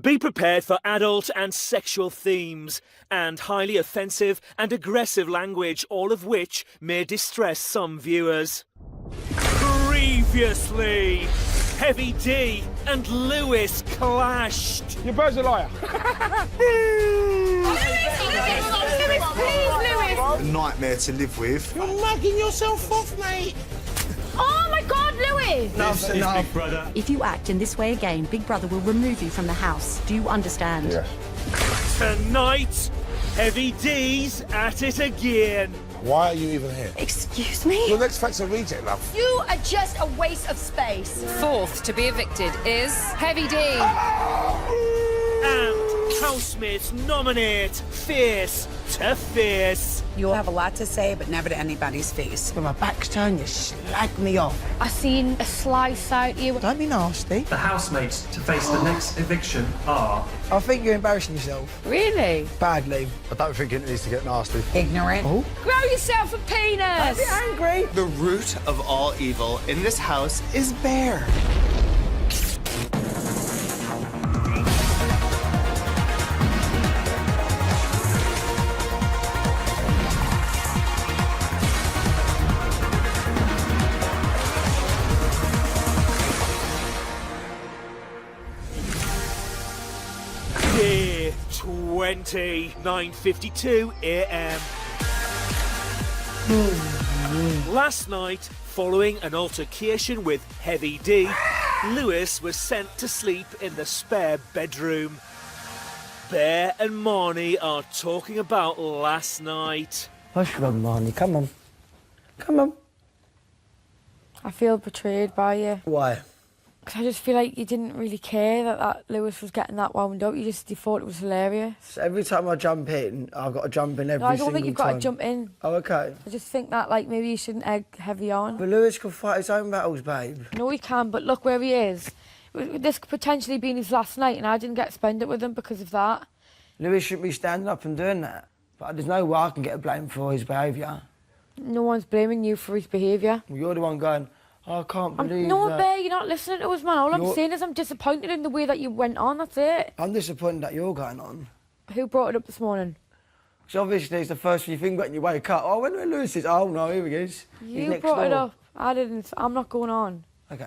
Be prepared for adult and sexual themes and highly offensive and aggressive language, all of which may distress some viewers. Previously, Heavy D and Lewis clashed. Your bird's a liar. A nightmare to live with. You're mugging yourself off, mate. Oh my God, Louis! Enough. Big Brother. If you act in this way again, Big Brother will remove you from the house. Do you understand? Yes. Tonight, Heavy D's at it again. Why are you even here? Excuse me? Your next fact's a reject, love. You are just a waste of space. Fourth to be evicted is Heavy D. And housemates nominate Face to Face. You'll have a lot to say, but never to anybody's face. When my back's turned, you slag me off. I seen a slice out you. Don't be nasty. The housemates to face the next eviction are... I think you're embarrassing yourself. Really? Badly. I don't think it needs to get nasty. Ignorant. Oh? Grow yourself a penis. Angry. The root of all evil in this house is Bear. Day 20, 9:52 a.m. Last night, following an altercation with Heavy D, Lewis was sent to sleep in the spare bedroom. Bear and Marnie are talking about last night. What's wrong, Marnie? Come on. Come on. I feel betrayed by you. Why? 'Cause I just feel like you didn't really care that Lewis was getting that wound up. You thought it was hilarious. So every time I jump in, I've got to jump in every No, I don't single think you've got time. to jump in. Oh, OK. I just think that, like, maybe you shouldn't egg Heavy on. But Lewis can fight his own battles, babe. No, he can, but look where he is. This could potentially be his last night, and I didn't get to spend it with him because of that. Lewis shouldn't be standing up and doing that. But there's no way I can get blamed for his behaviour. No one's blaming you for his behaviour. Well, you're the one going, I can't believe No, that. Bear, you're not listening to us, man. All I'm You're- saying is I'm disappointed in the way that you went on, that's it. I'm disappointed that you're going on. Who brought it up this morning? Because obviously it's the first thing you think about when you wake up. Oh, when Lewis is, oh no, here he is. He's You next brought it door. up. I didn't. I'm not going on. OK.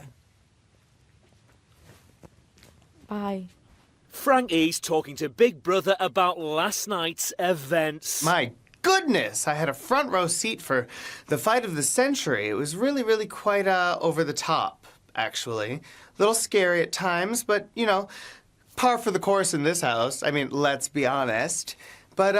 Bye. Frankie's talking to Big Brother about last night's events. My goodness, I had a front row seat for the fight of the century. It was really quite over the top, actually. A little scary at times, but, you know, par for the course in this house. I mean, let's be honest. But,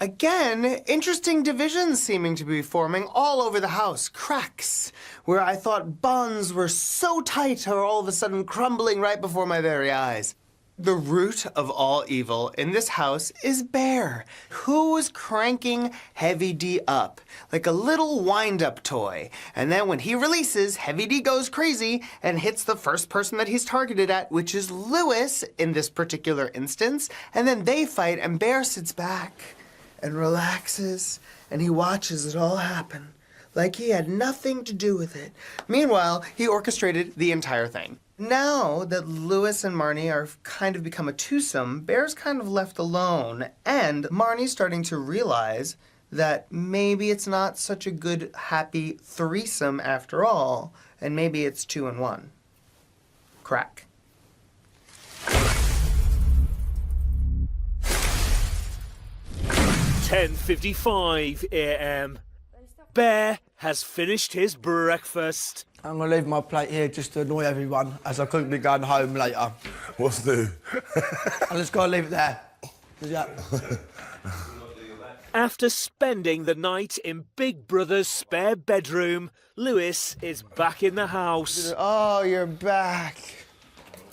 again, interesting divisions seeming to be forming all over the house. Cracks, where I thought bonds were so tight are all of a sudden crumbling right before my very eyes. The root of all evil in this house is Bear, who's cranking Heavy D up like a little wind-up toy. And then when he releases, Heavy D goes crazy and hits the first person that he's targeted at, which is Lewis in this particular instance. And then they fight, and Bear sits back and relaxes, and he watches it all happen like he had nothing to do with it. Meanwhile, he orchestrated the entire thing. Now that Lewis and Marnie are kind of become a twosome, Bear's kind of left alone, and Marnie's starting to realize that maybe it's not such a good, happy threesome after all, and maybe it's 2 in 1. Crack. $10:55 a.m. Bear has finished his breakfast. I'm going to leave my plate here just to annoy everyone, as I couldn't be going home later. What's new? I'm just going to leave it there. Yeah. After spending the night in Big Brother's spare bedroom, Lewis is back in the house. Oh, you're back.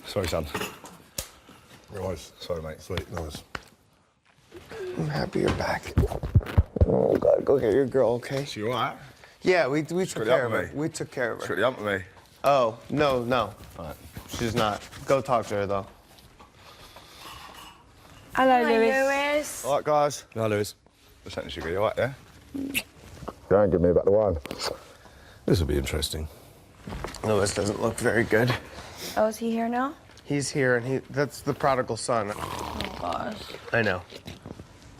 Sorry, son. Nice. Sorry, mate. Sweet. Nice. I'm happy you're back. Oh, God, go get your girl, okay? She all right? Yeah, we took care of her. me. We took care of She her. got the ump with me. Oh, no. All right. She's not. Go talk to her, though. Hello, Lewis. All right, guys. No, Lewis. The sentence you go, all right, yeah? Go and give me back the wine. This will be interesting. Lewis doesn't look very good. Oh, is he here now? He's here, and that's the prodigal son. Oh, gosh. I know.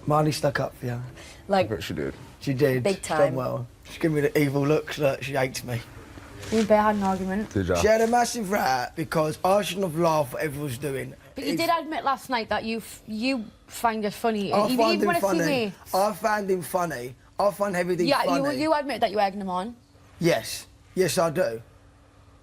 Marnie stuck up for you. I bet she did. She did. Big She's time. done well. She gave me the evil looks. Look, she hates me. Me and Bear had an argument. Did ya? She had a massive rat because I shouldn't have laughed what everyone was doing. But you did admit last night that you find it funny. I even find when him I see funny. me. I found him funny. I find Heavy D Yeah, funny. you admit that you egging him on. Yes. Yes, I do.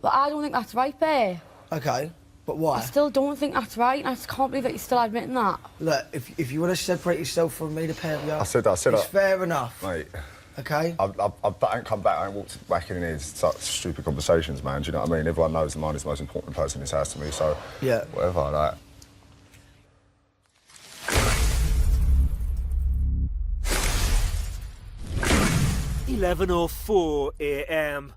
But I don't think that's right, Bear. Okay. But I why? still don't think that's right, and I just can't believe that you're still admitting that. Look, if you want to separate yourself from me, the pair of you, I said that. it's fair enough. Mate, Okay? I ain't come back, I ain't walked back in here. It's such stupid conversations, man. Do you know what I mean? Everyone knows that mine is the most important person in this house to me, so Yeah. whatever, like. (11:04 a.m).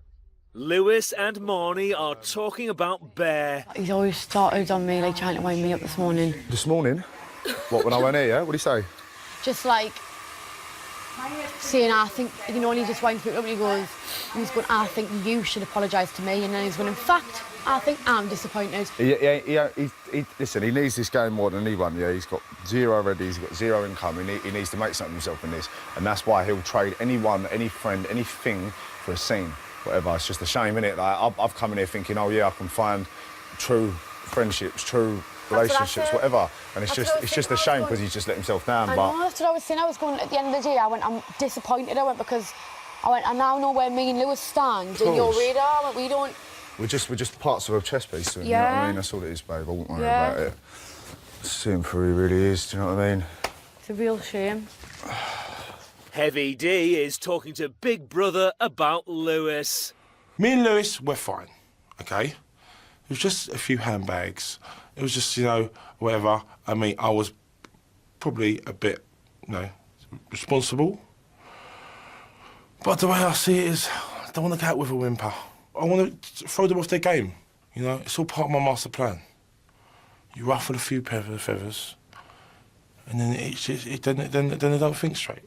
Lewis and Marnie are talking about Bear. He's always started on me, like trying to wind me up this morning. This morning? What, when I went here, yeah? What'd he say? Just like saying, I think, you know, and he just winds me up and he's going, I think you should apologise to me. And then he's going, in fact, I think I'm disappointed. Listen, he needs this game more than anyone, yeah? He's got zero ready, he's got zero income, he needs to make something of himself in this. And that's why he'll trade anyone, any friend, anything for a scene, whatever. It's just a shame, innit? Like, I've come in here thinking, oh, yeah, I can find true friendships, true relationships, whatever. And it's just a shame because he's just let himself down. I know, that's what I was saying. I was going, at the end of the day, I'm disappointed. because I now know where me and Lewis stand in your radar. Like, we don't... We're just parts of a chess piece, you know what Yeah. I mean? That's all it is, babe. I wouldn't worry Yeah. about it. See him for who he really is, do you know what I mean? It's a real shame. Heavy D is talking to Big Brother about Lewis. Me and Lewis, we're fine, OK? It was just a few handbags. It was just, you know, whatever. I mean, I was probably a bit, you know, responsible. But the way I see it is, I don't want to go out with a whimper. I want to throw them off their game, you know? It's all part of my master plan. You ruffle a few feathers, and then then they don't think straight.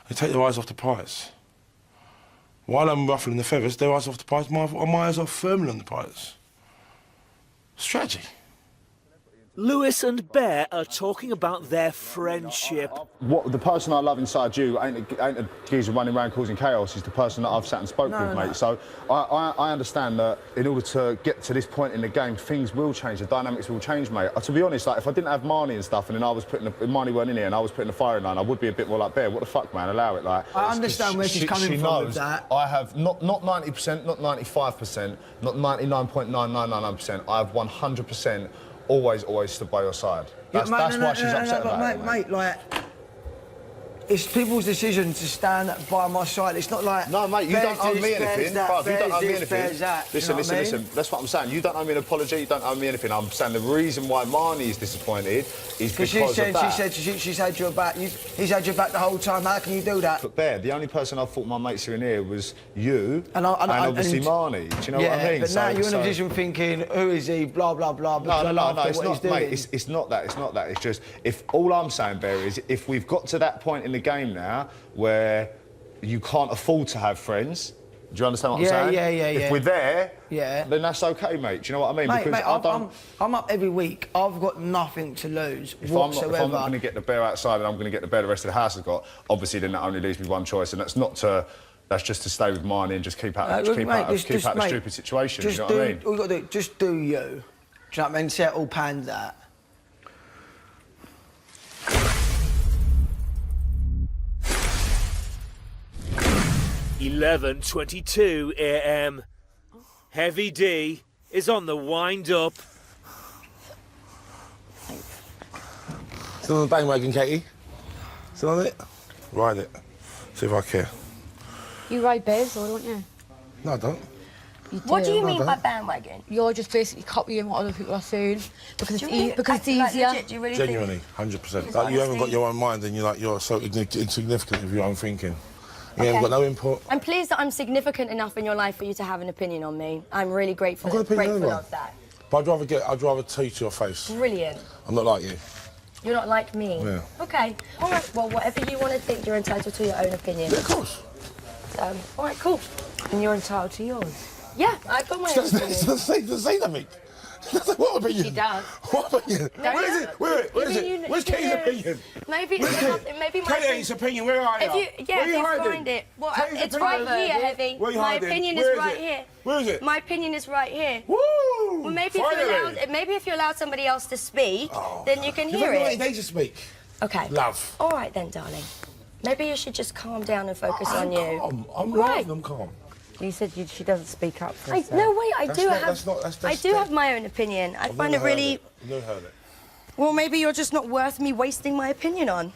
They take their eyes off the prize. While I'm ruffling the feathers, their eyes off the prize, my eyes are firmly on the prize. Strategy. Lewis and Bear are talking about their friendship. What the person I love inside you ain't a geezer running around causing chaos. He's the person that I've sat and spoke with, mate. So I understand that in order to get to this point in the game, things will change. The dynamics will change, mate. To be honest, like if I didn't have Marnie and stuff, and then I was putting Marnie weren't in here, and I was putting the firing line, I would be a bit more like Bear. What the fuck, man? Allow it, like. I understand where she's coming from with that. I have not 90%, not 95%, not 99.999%. I have 100%. Always stood by your side. That's why she's upset about it, mate, like, it's people's decision to stand by my side. It's not like... No, mate, you don't owe me anything. Bruv, you don't owe me anything. Listen, listen. That's what I'm saying. You don't owe me an apology. You don't owe me anything. I'm saying the reason why Marnie is disappointed is because of that. She's had your back. He's had your back the whole time. How can you do that? But Bear, the only person I thought my mates were in here was you and obviously Marnie. Do you know what I mean? But now you're in a position thinking, who is he? Blah blah blah. No. It's not, mate. It's not that. It's not that. It's just if all I'm saying, Bear, is if we've got to that point in the game now where you can't afford to have friends. Do you understand what I'm saying? Yeah. If we're there, then that's okay, mate. Do you know what I mean? Mate, Because I'm up every week. I've got nothing to lose whatsoever. If I'm not going to get the Bear outside and I'm going to get the Bear the rest of the house has got, obviously then that only leaves me one choice, and that's just to stay with Marnie and just keep out the stupid situation. You know what I mean? All you got to do, just do you. Do you know what I mean? See how it all pans out. (11:22 a.m). Heavy D is on the wind-up. Still on the bandwagon, Katie? Still on it? Ride it. See if I care. You ride Bears, or don't you? No, I don't. What do you mean by bandwagon? You're just basically copying what other people are saying because it's easier. Legit, do you really Genuinely, 100%. Like, you haven't got your own mind and you're so insignificant of your own thinking. You haven't got no input. I'm pleased that I'm significant enough in your life for you to have an opinion on me. I'm really grateful, I've got an opinion of that. But I'd rather tell you to your face. Brilliant. I'm not like you. You're not like me? Yeah. Okay. All right, well, whatever you want to think, you're entitled to your own opinion. Yeah, of course. All right, cool. And you're entitled to yours. Yeah, I've got my own opinion. Say nothing. What opinion? She does. What opinion? Where is it? Where is it? Where's Katie's opinion? Maybe Katie's opinion, where are you? If you find it, well, Katie's it's opinion. right here, Heavy. Where are you My hiding? opinion Where is is right it? here. Where is it? My opinion is right here. Woo! Well, maybe if you allow somebody else to speak, then you can hear You've it. only 90 days to speak. Okay. Love. All right then, darling. Maybe you should just calm down and focus on you. Calm. I'm Right. right. I'm calm. You said she doesn't speak up for No, herself. wait, I That's do not- have. that's not- that's- I do have my own opinion. I find it Never heard really. it. I've never heard it. Well, maybe you're just not worth me wasting my opinion on.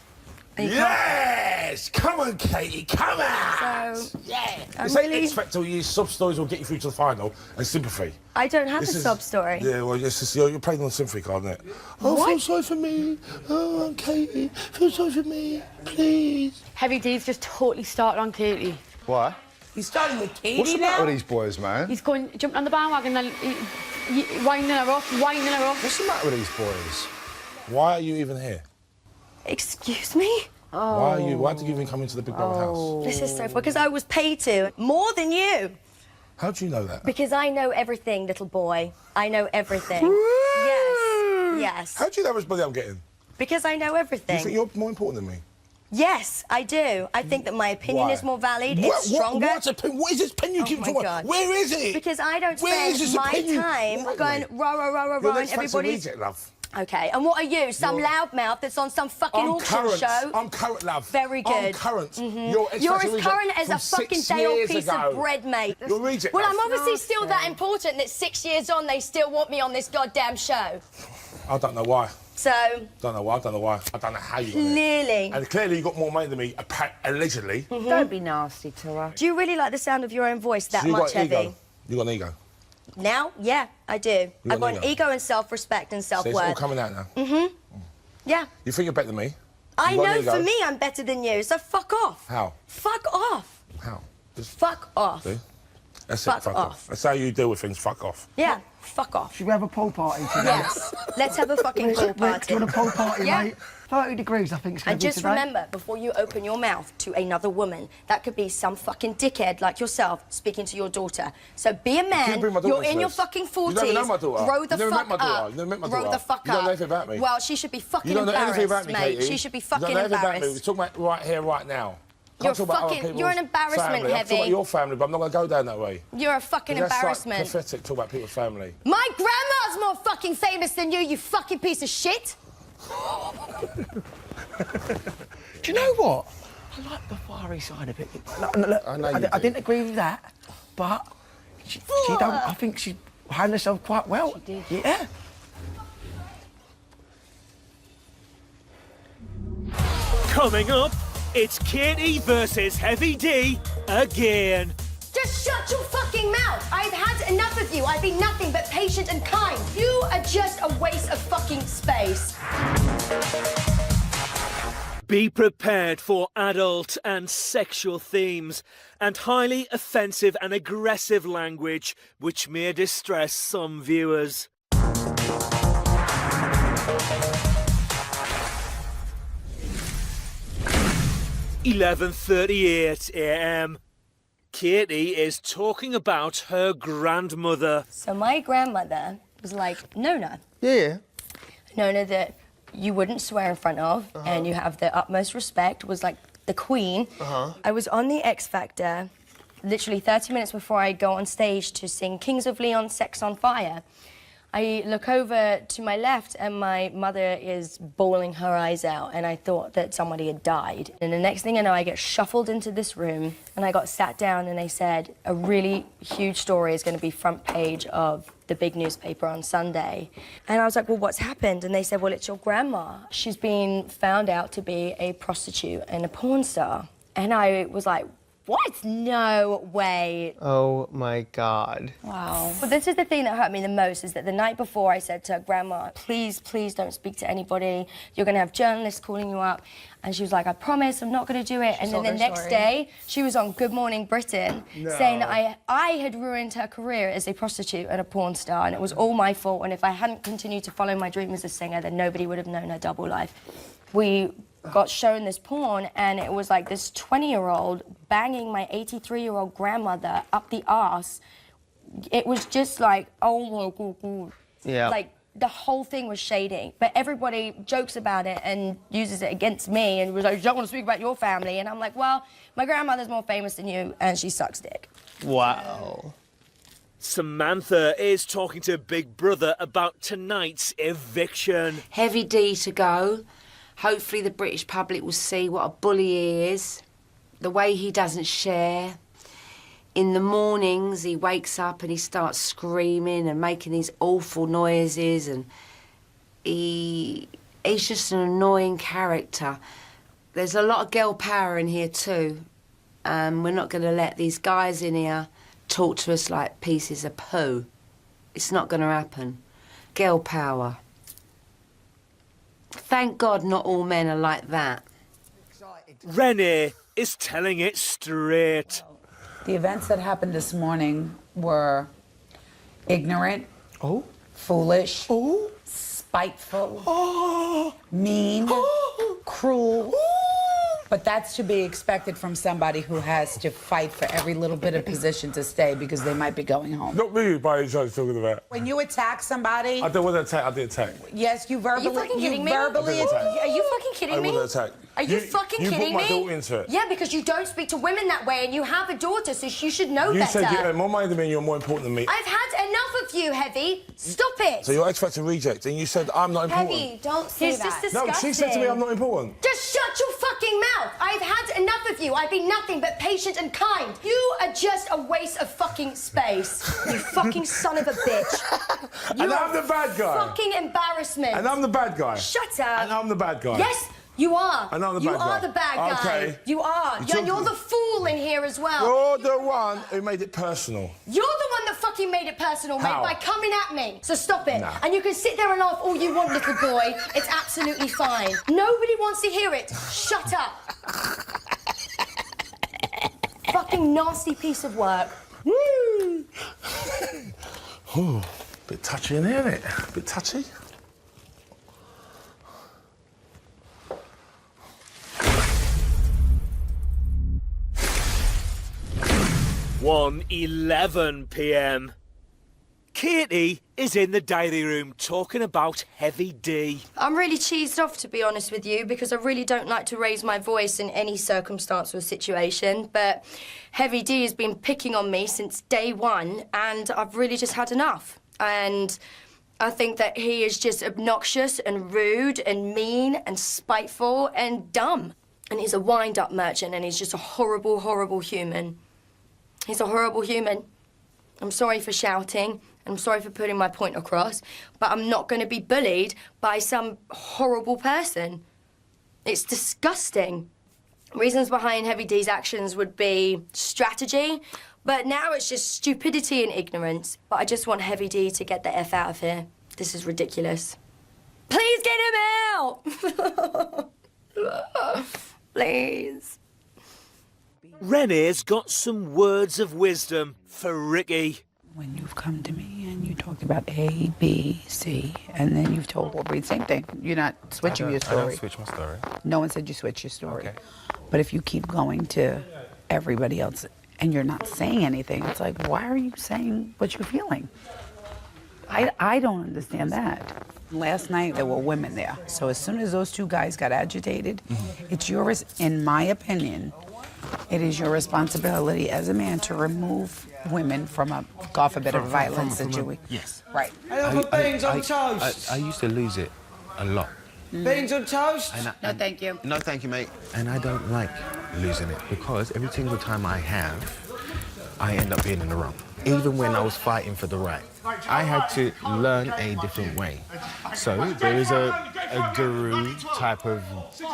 And you can't- Yes! Come on, Katie, come on! So, yeah! I'm This ain't really- X Factor, your sub stories will get you through to the final and sympathy. I don't have This a is- sub story. Yeah, well, you're playing on sympathy card, isn't it? Oh, What? feel sorry for me. Oh, I'm Katie. Feel sorry for me, please. Heavy D's just totally started on Katie. Why? He's starting with Katie What's the matter now. with these boys, man? He's going, jumping on the bandwagon, then winding her up, winding her up. What's the matter with these boys? Why are you even here? Excuse me? Why did you even come into the Big Brother house? This is so funny because I was paid to more than you. How do you know that? Because I know everything, little boy. I know everything. Yes. Yes. How do you know how much money I'm getting? Because I know You everything. think you're more important than me? Yes, I do. I think that my opinion Why? is more valid. It's stronger. What is this pen you keep my talking God. about? Where is it? Because I don't Where is spend this my opinion? time Wait, going wait. rah, rah, rah, rah, Your rah, next and Factor everybody's... reject, love. Okay, and what are you? Some loudmouth that's on some fucking I'm auction current. show? I'm current, love. Very good. I'm current. Mhm. You're X You're Factor as reject current as from a fucking 6 day-old years piece ago. of bread, mate. You're reject, Well, love. I'm obviously still that important that 6 years on they still want me on this goddamn show. I don't know why. So, Don't know why. I don't know why. I don't know how you got it. clearly. And clearly you got more money than me, allegedly. Don't be nasty to her. Do you really like the sound of your own voice that So you much, got Heavy? ego. You got an ego. Now? Yeah, I do. got I've got an an ego. ego and self-respect and So it's all self-worth. coming out now. Yeah. You think you're better than me? I You got an know ego. for me I'm better than you, so fuck off. How? Fuck off. How? Just Fuck off. see? That's Fuck it, fuck off. off. That's how you deal with things, fuck off. Yeah, fuck off. Should we have a pool party today? Yes. Let's have a fucking pool Rick, party. do you want a pool party, Yeah. mate? 30 degrees, I think it's going And to be just today. remember, before you open your mouth to another woman, that could be some fucking dickhead like yourself speaking to your daughter. So be a man. bring my daughter You're in to your this. fucking 40s. You don't even know my daughter. Grow the You never fuck met my daughter. up. You never met my Grow daughter. the fuck You don't up. know anything about me. Well, she should be fucking You don't know anything about embarrassed, me, mate. Katie. She should be You fucking don't know anything about me. embarrassed. We're talking about right here, right now. You're Can't talk about other fucking- people's you're an embarrassment, family. I'm talking Heavy. about your family, but I'm not going to go down that way. You're a fucking That's embarrassment. like pathetic, talk about people's family. My grandma's more fucking famous than you fucking piece of shit. Do you know what? I like the fiery side of it. Look, I know you I do. didn't agree with that, but she don't. I think she handled herself quite well. She did. Yeah. Coming up, it's Katie versus Heavy D again. Just shut your fucking mouth. I've had enough of you. I've been nothing but patient and kind. You are just a waste of fucking space. Be prepared for adult and sexual themes and highly offensive and aggressive language which may distress some viewers. (11:38 a.m). Katie is talking about her grandmother. So my grandmother was like, Nona. Yeah. Nona that you wouldn't swear in front of and you have the utmost respect, was like the queen. I was on the X Factor literally 30 minutes before I go on stage to sing Kings of Leon, Sex on Fire. I look over to my left and my mother is bawling her eyes out and I thought that somebody had died. And the next thing I know, I get shuffled into this room and I got sat down and they said, a really huge story is going to be front page of the big newspaper on Sunday. And I was like, well, what's happened? And they said, well, it's your grandma. She's been found out to be a prostitute and a porn star. And I was like, what? No way. Oh my God. Wow. But this is the thing that hurt me the most, is that the night before I said to her, Grandma, please, please don't speak to anybody. You're going to have journalists calling you up. And she was like, I promise, I'm not going to do it. And then the next day, she was on Good Morning Britain saying that I had ruined her career as a prostitute and a porn star, and it was all my fault. And if I hadn't continued to follow my dream as a singer, then nobody would have known her double life. We got shown this porn, and it was like this 20-year-old banging my 83-year-old grandmother up the arse. It was just like, oh my God. Yeah. Like, the whole thing was shady, but everybody jokes about it and uses it against me and was like, you don't want to speak about your family. And I'm like, well, my grandmother's more famous than you and she sucks dick. Wow. Samantha is talking to Big Brother about tonight's eviction. Heavy D to go. Hopefully the British public will see what a bully he is. The way he doesn't share. In the mornings, he wakes up and he starts screaming and making these awful noises, and he's just an annoying character. There's a lot of girl power in here too. We're not going to let these guys in here talk to us like pieces of poo. It's not going to happen. Girl power. Thank God not all men are like that. Renee is telling it straight. The events that happened this morning were ignorant, foolish, spiteful, mean, cruel. But that's to be expected from somebody who has to fight for every little bit of position to stay because they might be going home. Not me, by any chance, talking about. When you attack somebody... I don't want to attack, I did attack. Yes, you verbally... Are you fucking kidding me? Are Are you fucking kidding me? I wasn't attacked. Are you fucking you kidding brought me? my daughter into it. Yeah, because you don't speak to women that way and you have a daughter, so you should know You better. said you had more money than me and you're more important than me. I've had enough of you, Heavy. Stop it. So you're X Factor reject and you said I'm not important. Heavy, don't say It's that. just No, she said to me I'm not important. Just shut your fucking mouth. I've had enough of you. I've been nothing but patient and kind. You are just a waste of fucking space. You fucking son of a bitch. You And I'm the bad guy. Fucking embarrassment. And I'm the bad guy. Shut up. And I'm the bad guy. Yes, you are. And I'm the you bad are guy. the bad guy. Okay. You are. You're the fool in here as well. You're the one who made it personal. You're the one that fucking made it personal, How? mate, by coming at me. So stop it. Nah. And you can sit there and laugh all you want, little boy. It's absolutely fine. Nobody wants to hear it. Shut up. Fucking nasty piece of work. Woo! Ooh, bit touchy in here, isn't it? Bit touchy. One 11 p.m. Katie is in the diary room talking about Heavy D. I'm really cheesed off, to be honest with you, because I really don't like to raise my voice in any circumstance or situation, but Heavy D has been picking on me since day one, and I've really just had enough. And I think that he is just obnoxious and rude and mean and spiteful and dumb. And he's a wind-up merchant, and he's just a horrible, horrible human. He's a horrible human. I'm sorry for shouting. I'm sorry for putting my point across, but I'm not going to be bullied by some horrible person. It's disgusting. Reasons behind Heavy D's actions would be strategy, but now it's just stupidity and ignorance. But I just want Heavy D to get the F out of here. This is ridiculous. Please get him out! Please. Renee's got some words of wisdom for Ricky. When you've come to me and you talked about A, B, C, and then you've told Aubrey the same thing. You're not switching your story. I don't switch my story. No one said you switch your story. Okay. But if you keep going to everybody else and you're not saying anything, it's like, why are you saying what you're feeling? I don't understand that. Last night, there were women there. So as soon as those two guys got agitated, it's yours, in my opinion, it is your responsibility as a man to remove women from a, God forbid, a violent situation. Yes. Right. Hey, I've got beans on toast. I used to lose it a lot. Beans on toast? No, thank you. No, thank you, mate. And I don't like losing it because every single time I have, I end up being in the wrong. Even when I was fighting for the right, I had to learn a different way. So there is a guru type of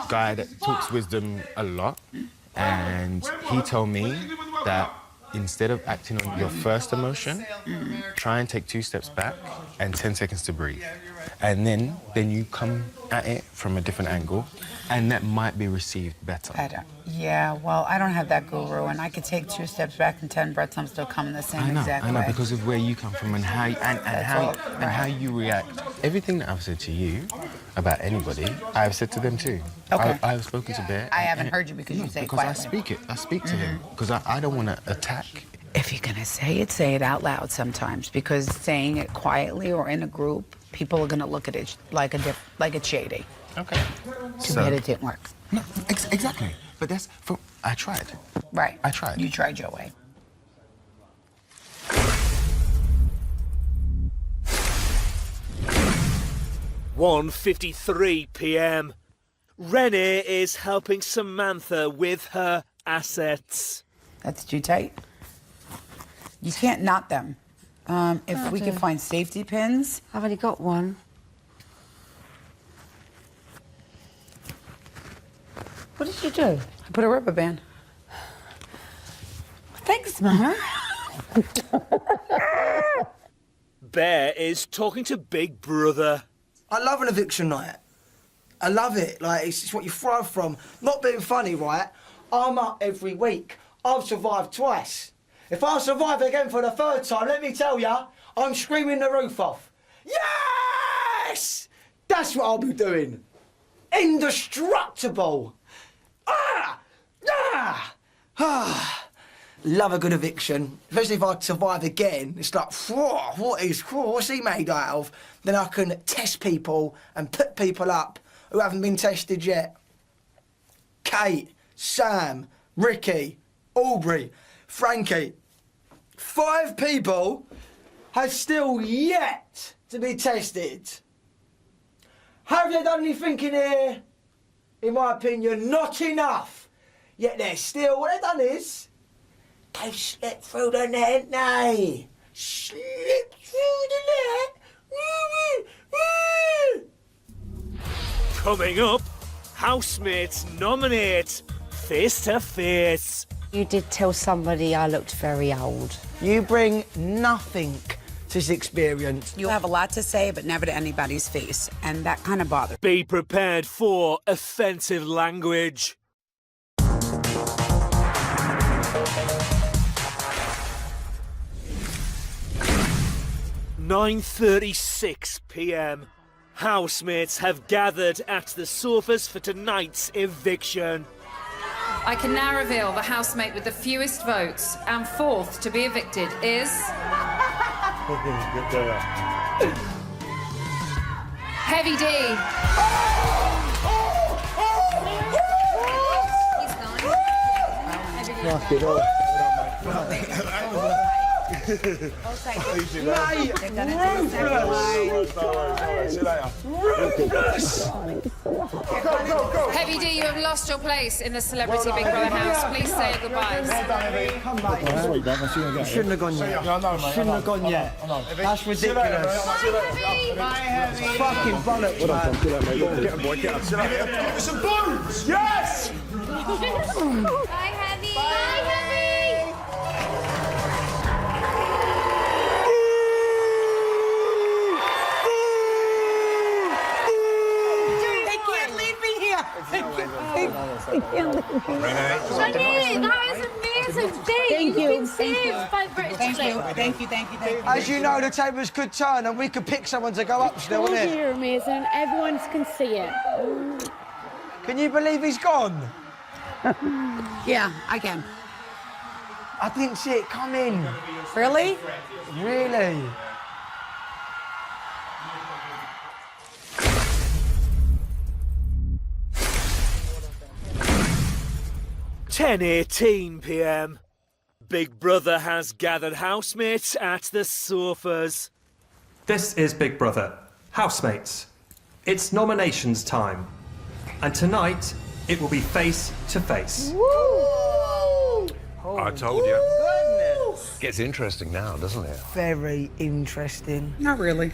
guy that talks wisdom a lot, and he told me that instead of acting on your first emotion, try and take 2 steps back and 10 seconds to breathe. And then you come at it from a different angle, and that might be received better. Yeah, well, I don't have that guru, and I could take 2 steps back and 10 breaths, I'm still coming the same exact way. I know, because of where you come from and how how you react. Everything that I've said to you about anybody, I've said to them too. Okay. I've spoken to Bear. I haven't heard you because you say it because quietly. I speak to him, because I don't want to attack. If you're gonna say it out loud sometimes, because saying it quietly or in a group, people are gonna look at it like it's shady. Okay. Too bad it didn't work. No, exactly. But I tried. Right. I tried. You tried your way. (1:53 p.m). Renee is helping Samantha with her assets. That's too tight. You can't knot them. If we can find safety pins. I've already got one. What did you do? I put a rubber band. Thanks, Mama. Bear is talking to Big Brother. I love an eviction night. I love it. Like, it's what you thrive from. Not being funny, right? I'm up every week. I've survived twice. If I survive again for the third time, let me tell ya, I'm screaming the roof off. Yes! That's what I'll be doing. Indestructible. Ah! Ah! Ah! Love a good eviction, especially if I survive again. It's like, what's he made out of? Then I can test people and put people up who haven't been tested yet. Kate, Sam, Ricky, Aubrey, Frankie. 5 people have still yet to be tested. Have they done anything in here? In my opinion, not enough. Yet they're still, what they've done is, they slipped through the net, nay. Slipped through the net. Coming up, housemates nominate Face to Face. You did tell somebody I looked very old. You bring nothing to this experience. You have a lot to say, but never to anybody's face, and that kind of bothers. Be prepared for offensive language. 9:36 p.m. Housemates have gathered at the sofas for tonight's eviction. I can now reveal the housemate with the fewest votes, and fourth to be evicted is... Heavy D. Heavy D, you have lost your place in the Celebrity Big Brother house. Please say your goodbyes. You shouldn't have gone yet. Shouldn't have gone yet. That's ridiculous. Fucking bollocks, man. Get him, boy, get him. Give us some bones! Yes! Bye, Heavy. Bye, Heavy. They can't leave me here. They can't leave me here. Renee, that was amazing. Thank you. You've been saved by British Thank you. As you know, the tables could turn and we could pick someone to go up still, wouldn't it? You're amazing. Everyone can see it. Can you believe he's gone? Yeah, I can. I didn't see it come in. Really? Really? (10:18 p.m). Big Brother has gathered housemates at the sofas. This is Big Brother. Housemates, it's nominations time. And tonight, it will be face to face. I told you. Gets interesting now, doesn't it? Very interesting. Not really.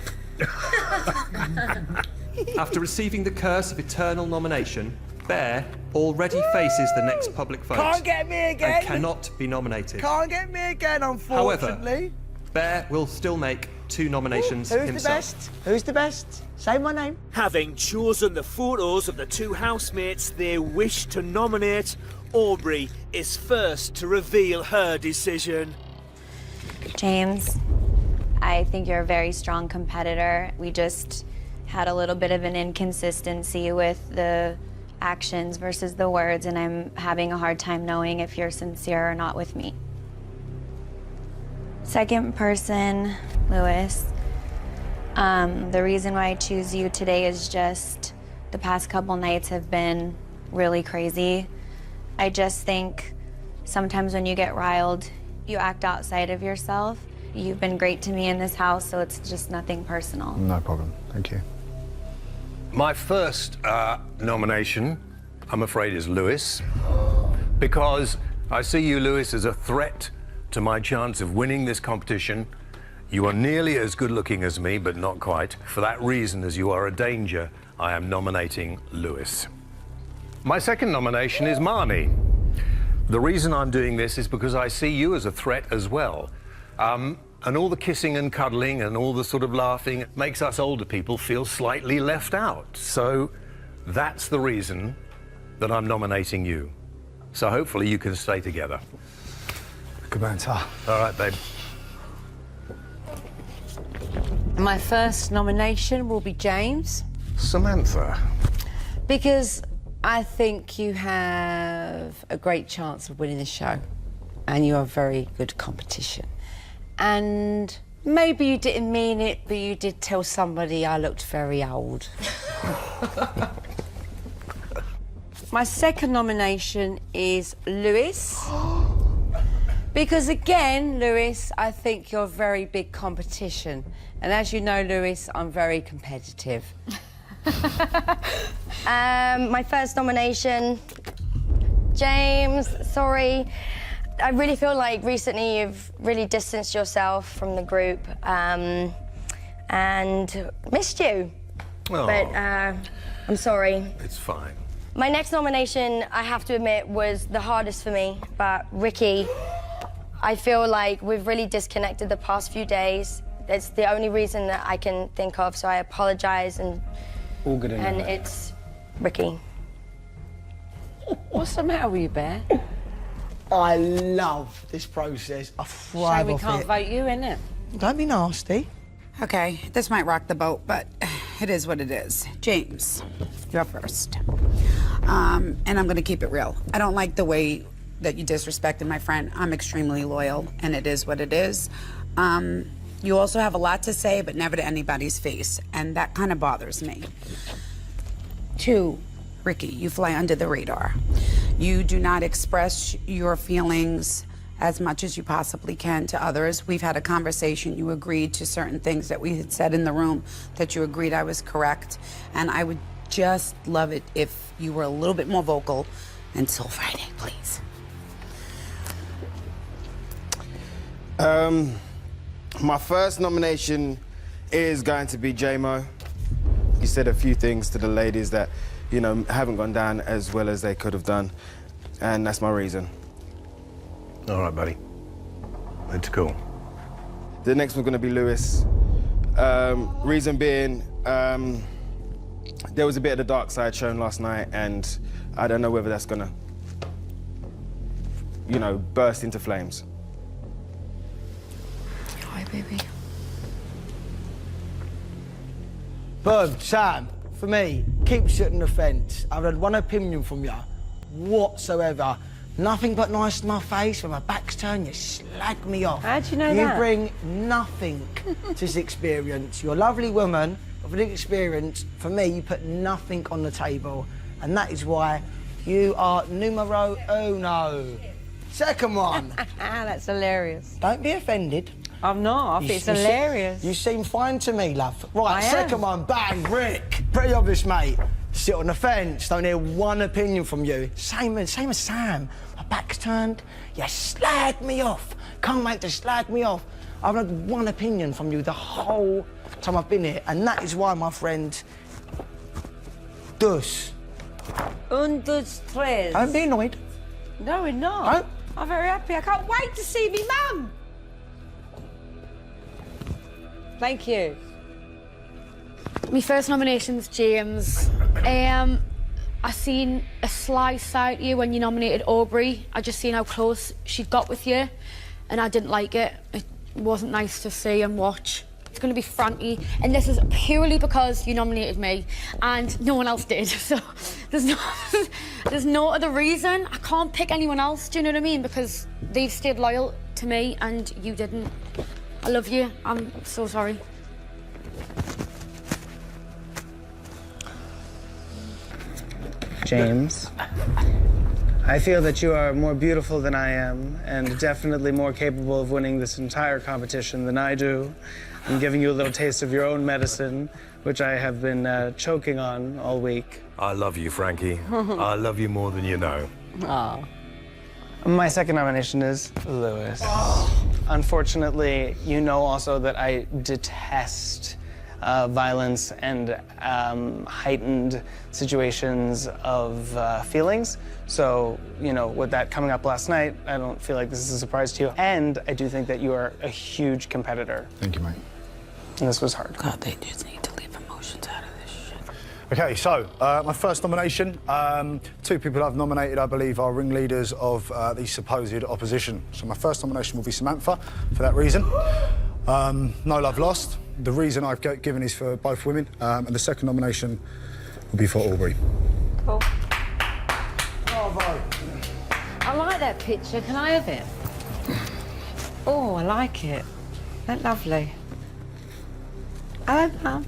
After receiving the curse of eternal nomination, Bear already faces the next public vote. Can't get me again. And cannot be nominated. Can't get me again, However, unfortunately. Bear will still make 2 nominations Who's himself. the best? Who's the best? Say my name. Having chosen the photos of the 2 housemates they wish to nominate, Aubrey is first to reveal her decision. James, I think you're a very strong competitor. We just had a little bit of an inconsistency with the actions versus the words, and I'm having a hard time knowing if you're sincere or not with me. Second person, Lewis. The reason why I choose you today is just the past couple nights have been really crazy. I just think sometimes when you get riled, you act outside of yourself. You've been great to me in this house, so it's just nothing personal. No problem. Thank you. My first nomination, I'm afraid, is Lewis, because I see you, Lewis, as a threat to my chance of winning this competition. You are nearly as good looking as me, but not quite. For that reason, as you are a danger, I am nominating Lewis. My second nomination is Marnie. The reason I'm doing this is because I see you as a threat as well. And all the kissing and cuddling and all the sort of laughing makes us older people feel slightly left out. So that's the reason that I'm nominating you. So hopefully you can stay together. Good answer. All right, babe. My first nomination will be James. Samantha. Because I think you have a great chance of winning the show. And you are very good competition. And maybe you didn't mean it, but you did tell somebody I looked very old. My second nomination is Lewis. Because again, Lewis, I think you're very big competition. And as you know, Lewis, I'm very competitive. My first nomination, James, sorry. I really feel like recently you've really distanced yourself from the group and missed you. Oh. But I'm sorry. It's fine. My next nomination, I have to admit, was the hardest for me, but Ricky, I feel like we've really disconnected the past few days. It's the only reason that I can think of, so I apologise and all good in and it's Ricky. What's the matter with you, Bear? I love this process. I thrive Shame we off can't it. vote you, innit? Don't be nasty. Okay, this might rock the boat, but it is what it is. James, you're first. And I'm gonna keep it real. I don't like the way that you disrespected my friend. I'm extremely loyal, and it is what it is. You also have a lot to say, but never to anybody's face, and that kind of bothers me. 2, Ricky, you fly under the radar. You do not express your feelings as much as you possibly can to others. We've had a conversation. You agreed to certain things that we had said in the room, that you agreed I was correct, and I would just love it if you were a little bit more vocal until Friday, please. My first nomination is going to be J-Mo. He said a few things to the ladies that, you know, haven't gone down as well as they could have done, and that's my reason. All right, buddy. It's cool. The next one's going to be Lewis. Reason being, there was a bit of the dark side shown last night, and I don't know whether that's going to, you know, burst into flames. Hi, baby. Bob, Sam, for me, keep sitting the fence. I've had one opinion from you, whatsoever. Nothing but nice to my face. When my back's turned, you slag me off. How do you know that? that? You bring nothing to this experience. You're a lovely woman of an experience. For me, you put nothing on the table. And that is why you are numero uno. Second one. That's hilarious. Don't be offended. I'm not. I think it's hilarious. You seem fine to me, love. Right, I am. second one, bang, Rick. Pretty obvious, mate. Sit on the fence, don't hear one opinion from you. Same as Sam. My back's turned, you slag me off. Can't wait to slag me off. I've had one opinion from you the whole time I've been here, and that is why, my friend, dus. Un, dos, tres. Don't be annoyed. No, we're not. Don't. I'm very happy. I can't wait to see me mum. Thank you. My first nomination's James. I seen a sly side to you when you nominated Aubrey. I just seen how close she got with you, and I didn't like it. It wasn't nice to see and watch. going to be Frankie, and this is purely because you nominated me and no one else did. So there's no other reason. I can't pick anyone else, do you know what I mean? Because they've stayed loyal to me and you didn't. I love you. I'm so sorry. James, I feel that you are more beautiful than I am and definitely more capable of winning this entire competition than I do. I'm giving you a little taste of your own medicine, which I have been choking on all week. I love you, Frankie. I love you more than you know. Aw. My second nomination is Lewis. Unfortunately, you know also that I detest violence and heightened situations of feelings. So, you know, with that coming up last night, I don't feel like this is a surprise to you. And I do think that you are a huge competitor. Thank you, mate. And this was hard. God, they just need to leave emotions out of this shit. Okay, so my first nomination, two people I've nominated, I believe, are ringleaders of the supposed opposition. So my first nomination will be Samantha, for that reason. No love lost. The reason I've given is for both women, and the second nomination will be for Aubrey. Cool. Bravo. I like that picture. Can I have it? Oh, I like it. That's lovely. Hello, Mum.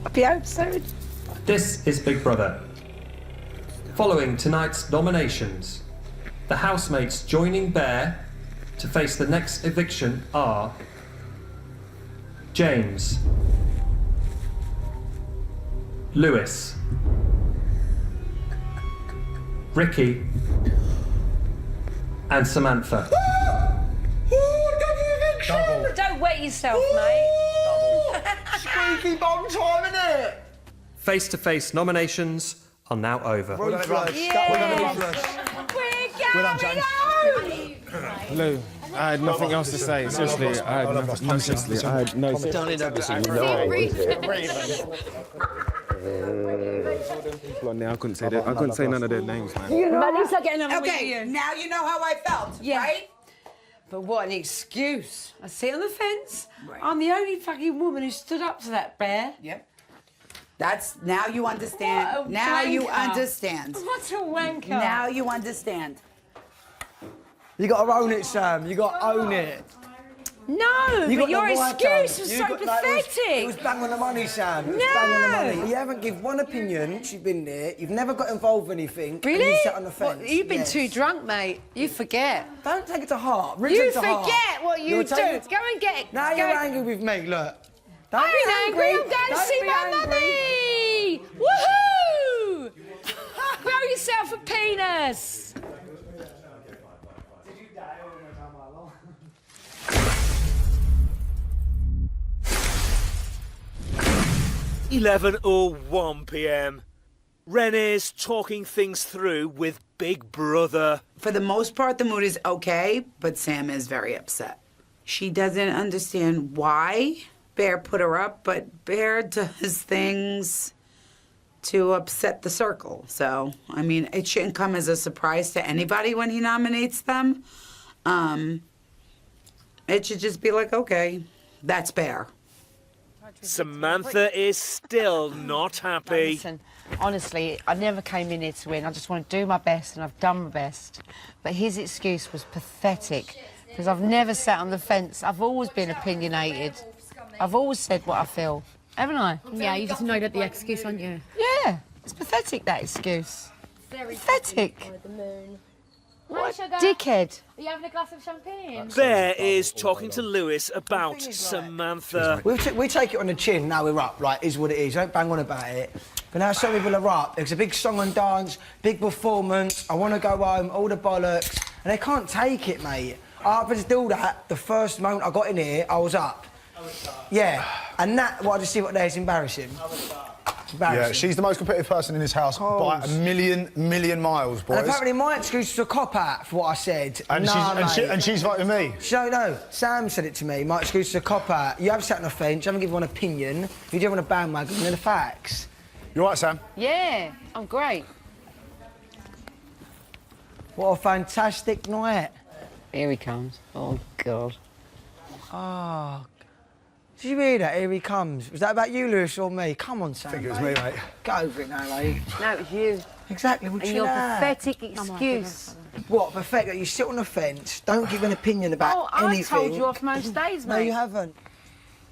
Happy episode. This is Big Brother. Following tonight's nominations, the housemates joining Bear to face the next eviction are James, Lewis, Ricky, and Samantha. Double. Don't wet yourself, mate. Squeaky bum time, innit? Face-to-face nominations are now over. Ruthless. Well done, James. Lou, I had nothing else to say. Seriously, I had nothing. No, seriously, I had no. Done it ever so you know. I couldn't say that. I couldn't say none of their names, man. At least I get another Okay, now you know how I felt, right? But what an excuse. I sit on the fence. Right. I'm the only fucking woman who stood up to that bear. Yep. That's, now you understand. What a Now you wanker. understand. What a wanker. Now you understand. You gotta own it, Sam. You gotta own it. No, You but got your the right excuse on. was You so got- like, pathetic. it was bang on the money, Sam. It was bang on the money. You haven't given one opinion. She's been there. You've never got involved in anything. Really? And you sat on the fence. What, you've been Yes. too drunk, mate. You forget. Don't take it to heart. Really You take it to heart. forget what you You're do. taking- Go and get it. Now Go you're and- angry with me. Look. I Don't be ain't angry. I'm going to Don't see be my angry. mummy. Woohoo! Grow yourself a penis. 11:01 p.m. Renee's talking things through with Big Brother. For the most part, the mood is okay, but Sam is very upset. She doesn't understand why Bear put her up, but Bear does things to upset the circle. So, I mean, it shouldn't come as a surprise to anybody when he nominates them. It should just be like, okay, that's Bear. Samantha is still not happy. Listen, honestly, I never came in here to win. I just want to do my best, and I've done my best. But his excuse was pathetic, because I've never sat on the fence. I've always been opinionated. I've always said what I feel, haven't I? Yeah, you just know that the excuse, aren't you? Yeah, it's pathetic, that excuse. Pathetic. What a dickhead. Are you having a glass of champagne? Bear is talking to Lewis about Samantha. We take it on the chin, now we're up, right, is what it is, don't bang on about it. But now some people are up, there's a big song and dance, big performance, I want to go home, all the bollocks, and they can't take it, mate. After to do that, the first moment I got in here, I was up. Yeah, and that, what I just see what there is embarrassing. Yeah, she's the most competitive person in this house by a million miles, boys. And apparently my excuse was a cop-out for what I said. And she's voting me. No, Sam said it to me. My excuse is a cop-out. You have sat on the fence, you haven't given one opinion. If you do want a bandwagon, they're the facts. You all right, Sam? Yeah, I'm great. What a fantastic night. Here he comes. Oh, God. Oh. Did you hear that? Here he comes. Was that about you, Lewis, or me? Come on, Sam. I think it was me, mate. Get over it now, mate. No, it was you. Exactly. Well, And chill your out. pathetic excuse. What, pathetic? You sit on the fence, don't give an opinion about anything. I told you off most days, mate. No, you haven't.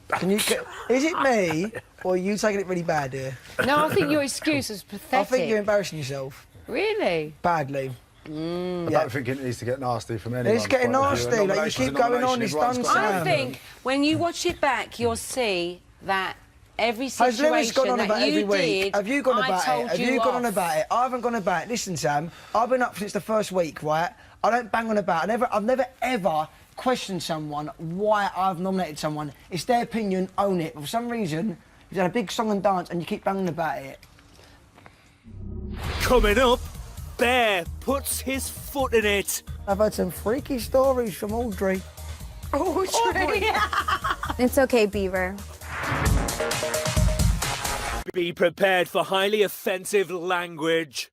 Can you? Is it me, or are you taking it really bad here? No, I think your excuse was pathetic. I think you're embarrassing yourself. Really? Badly. I don't think it needs to get nasty from anyone. It's getting nasty. Like, you keep going on. It's done, Sam. I think when you watch it back, you'll see that every Has Lewis gone on situation about that every you week? did, Have you gone I about told it? Have you you gone on off. about it? I haven't gone about it. Listen, Sam, I've been up since the first week, right? I don't bang on about it. I've never ever questioned someone why I've nominated someone. It's their opinion, own it. But for some reason, you've done a big song and dance and you keep banging about it. Coming up, Bear puts his foot in it. I've had some freaky stories from Audrey. Audrey! It's okay, Beaver. Be prepared for highly offensive language.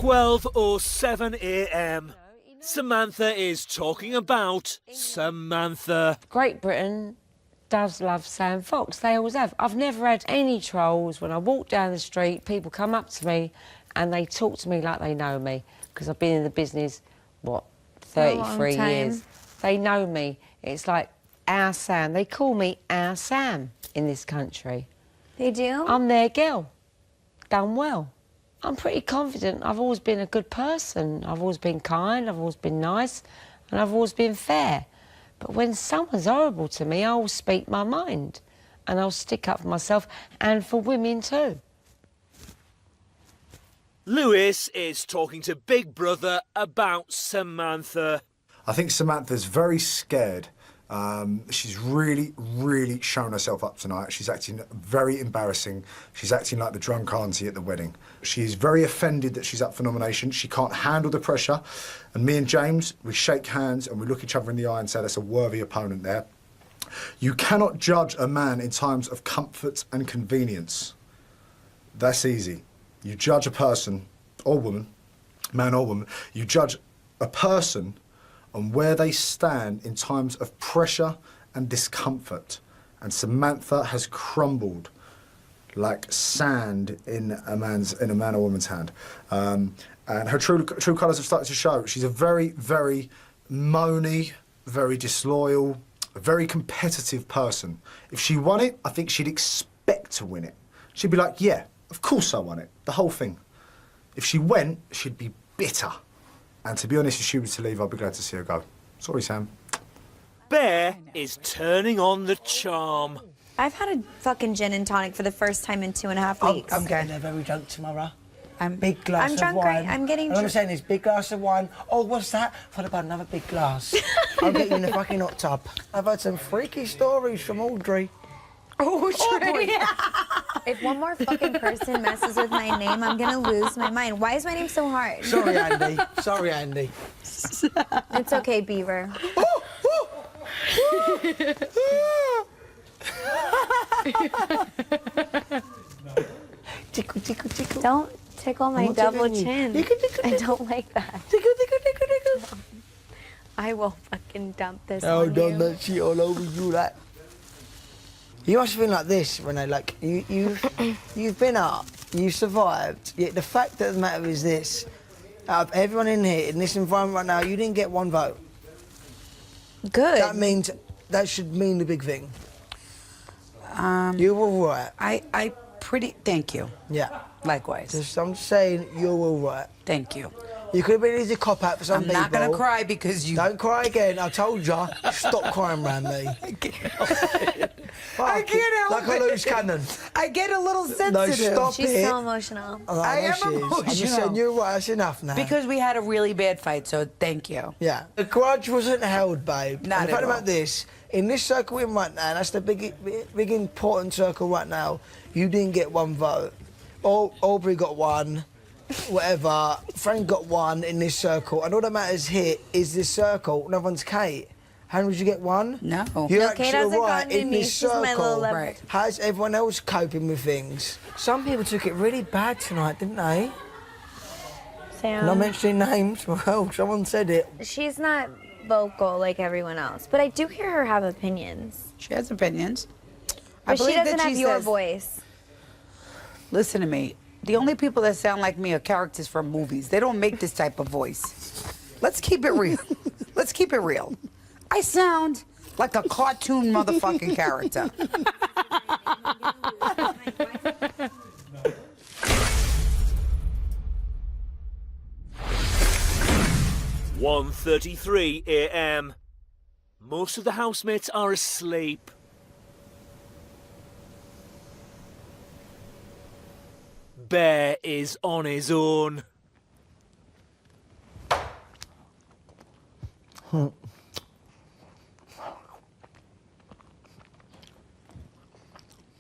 12:07 a.m. Samantha is talking about Samantha. Great Britain does love Sam Fox. They always have. I've never had any trolls. When I walk down the street, people come up to me and they talk to me like they know me because I've been in the business, what, 33 years. They know me. It's like our Sam. They call me our Sam in this country. They do? I'm their girl. Done well. I'm pretty confident. I've always been a good person. I've always been kind, I've always been nice, and I've always been fair. But when someone's horrible to me, I'll speak my mind. And I'll stick up for myself and for women too. Lewis is talking to Big Brother about Samantha. I think Samantha's very scared. She's really, really shown herself up tonight. She's acting very embarrassing. She's acting like the drunk auntie at the wedding. She's very offended that she's up for nomination. She can't handle the pressure. And me and James, we shake hands and we look each other in the eye and say that's a worthy opponent there. You cannot judge a man in times of comfort and convenience. That's easy. You judge a person or woman, man or woman, you judge a person on where they stand in times of pressure and discomfort. And Samantha has crumbled like sand in a man or woman's hand. And her true colours have started to show. She's a very, very moany, very disloyal, a very competitive person. If she won it, I think she'd expect to win it. She'd be like, yeah, of course I won it, the whole thing. If she went, she'd be bitter. And to be honest, if she was to leave, I'd be glad to see her go. Sorry, Sam. Bear is turning on the charm. I've had a fucking gin and tonic for the first time in 2.5 weeks. I'm getting there very drunk tomorrow. Big glass I'm of drunk, wine. right? I'm getting And I'm drunk. saying this, big glass of wine. Oh, what's that? What about another big glass? I'll get you in the fucking hot tub. I've had some freaky stories from Audrey. Audrey! If one more fucking person messes with my name, I'm gonna lose my mind. Why is my name so hard? Sorry, Andy. Sorry, Andy. It's okay, Beaver. Tickle, tickle, tickle. Don't tickle my I'm not double tickling you. chin. Tickle, tickle, I tickle. don't like that. Tickle, tickle, tickle, tickle. I will fucking dump this Oh, on don't you. that shit all over you, like. You must have been like this, Renee. Like you've been up, you survived. Yet the fact of the matter is this: out of everyone in here in this environment right now, you didn't get one vote. Good. That should mean the big thing. You were all right. Thank you. Yeah. Likewise. I'm just saying you're all right. Thank you. You could have been easy cop out for some people. I'm not gonna cry because you. Don't cry again. I told you. Stop crying around me. I can't help like a loose cannon. I get a little sensitive. No, stop She's it. so emotional. Oh, I know am she is. I'm just emotional. saying you're right. That's enough now. Because we had a really bad fight, so thank you. Yeah. The grudge wasn't held, babe. Not and the at fact all. about this, in this circle we're in right now, that's the big important circle right now, you didn't get one vote. Aubrey got one, whatever. Frank got one in this circle. And all that matters here is this circle. No one's Kate. How did you get one? No. You're No, actually Kate hasn't right gotten in any. this She's my little circle. level. Right. How's everyone else coping with things? Some people took it really bad tonight, didn't they? Sam. Not mentioning names. Well, someone said it. She's not vocal like everyone else, but I do hear her have opinions. She has opinions. But she doesn't have your voice. Listen to me. The only people that sound like me are characters from movies. They don't make this type of voice. Let's keep it real. Let's keep it real. I sound like a cartoon motherfucking character. 1:33 a.m. Most of the housemates are asleep. Bear is on his own.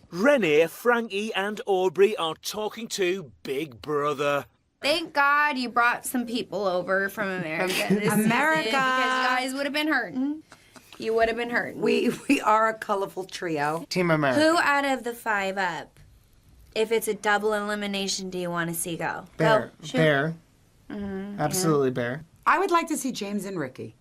Renee, Frankie and Aubrey are talking to Big Brother. Thank God you brought some people over from America this season, because you guys would have been hurting. You would have been hurting. We are a colorful trio. Team America. Who out of the 5 up, if it's a double elimination, do you want to see go? Bear. Go. Shoot. Bear. Mhm, Absolutely Bear. I would like to see James and Ricky.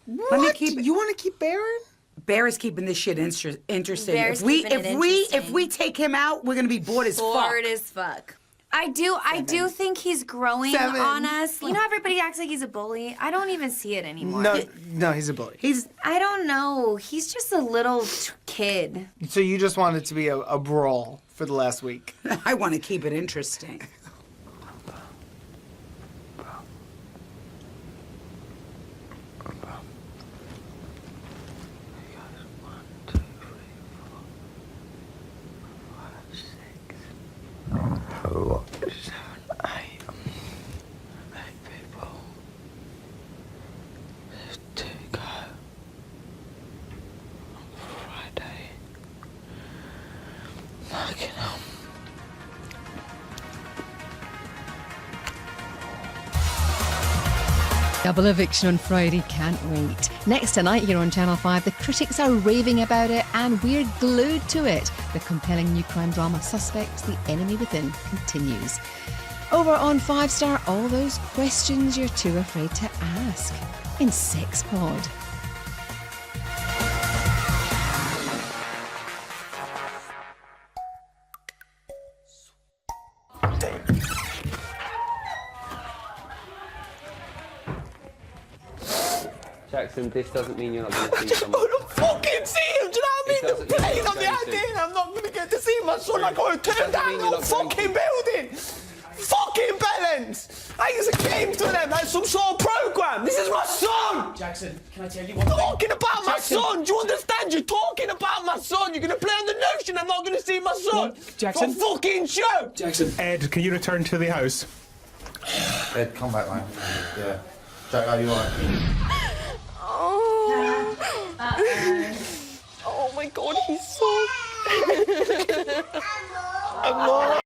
What? Let me keep. You want to keep Bear in? Bear is keeping this shit interesting. Bear's If we keeping it if we take him out, we're gonna be bored as fuck. Bored as fuck. I do think he's growing 7. on us. You know, everybody acts like he's a bully. I don't even see it anymore. No, he's a bully. I don't know. He's just a little kid. So you just want it to be a brawl for the last week? I want to keep it interesting. Oh, Double eviction on Friday, can't wait. Next tonight here on Channel 5, the critics are raving about it and we're glued to it. The compelling new crime drama Suspects, The Enemy Within continues. Over on 5 Star, all those questions you're too afraid to ask in Sex Pod. Jackson, this doesn't mean you're not going to see someone. Fucking see him, do you know what I mean? The plane on the idea, I'm not going to get to see my son. I got to turn down the fucking building. Fucking balance! Like it's a game to them, like some sort of program. This is my son! Jackson, can I tell you one thing? Talking about my son, do you understand? You're talking about my son. You're going to play on the notion I'm not going to see my son. Jackson? For fucking show! Jackson. Ed, can you return to the house? Ed, come back, man. Yeah. Jack, are you alright? Oh my God, he's so... I'm not.